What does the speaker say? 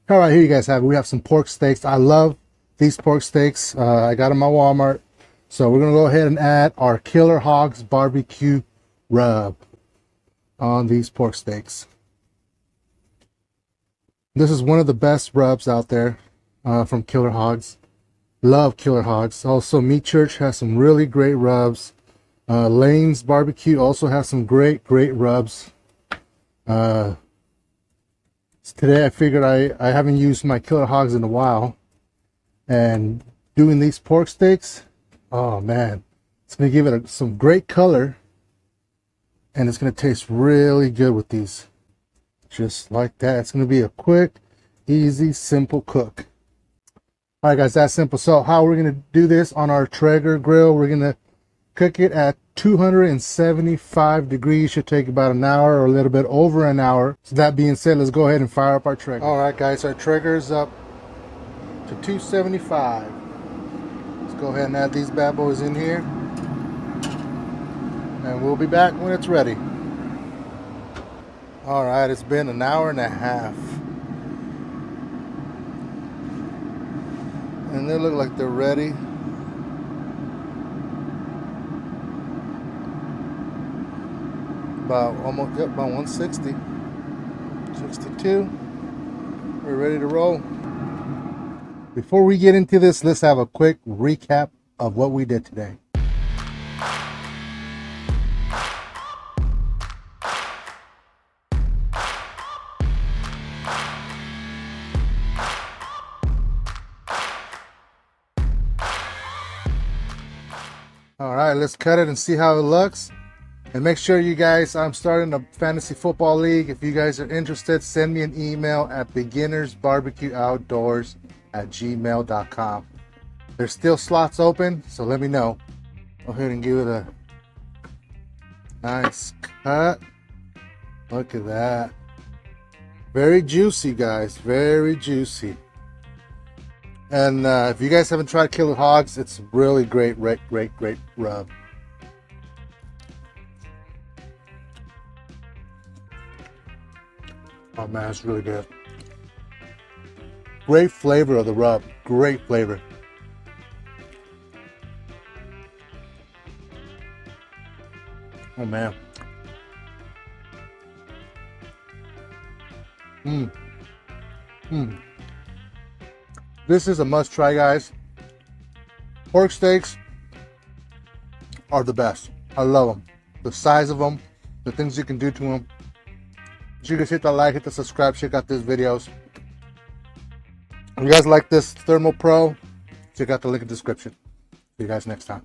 All right, here you guys have it. We have some pork steaks. I love these pork steaks. I got them at Walmart. So we're going to go ahead and add our Killer Hogs barbecue rub on these pork steaks. This is one of the best rubs out there from Killer Hogs. Love Killer Hogs. Also, Meat Church has some really great rubs. Lane's Barbecue also has some great rubs. Today I figured I haven't used my Killer Hogs in a while, and doing these pork steaks, oh man, it's going to give it some great color, and it's going to taste really good with these. Just like that. It's going to be a quick, easy, simple cook. All right guys, that's simple. So how we're going to do this on our Traeger grill, we're going to cook it at 275 degrees. Should take about an hour or a little bit over an hour. So that being said, let's go ahead and fire up our Traeger. All right guys, our Traeger is up to 275. Let's go ahead and add these bad boys in here, and we'll be back when it's ready. All right, it's been an hour and a half, and they look like they're ready. About almost, yep, about 160, 62. We're ready to roll. Before we get into this, let's have a quick recap of what we did today. All right, let's cut it and see how it looks. And make sure you guys, I'm starting a fantasy football league. If you guys are interested, send me an email at beginnersbbqoutdoors@gmail.com. There's still slots open, so let me know. Go ahead and give it a nice cut. Look at that. Very juicy, guys. Very juicy. And if you guys haven't tried Killer Hogs, it's really great rub. Oh man, it's really good. Great flavor of the rub. Great flavor. Oh man. This is a must try, guys. Pork steaks are the best. I love them. The size of them, the things you can do to them. You guys hit the like, hit the subscribe, check out these videos. If you guys like this Thermal Pro, check out the link in the description. See you guys next time.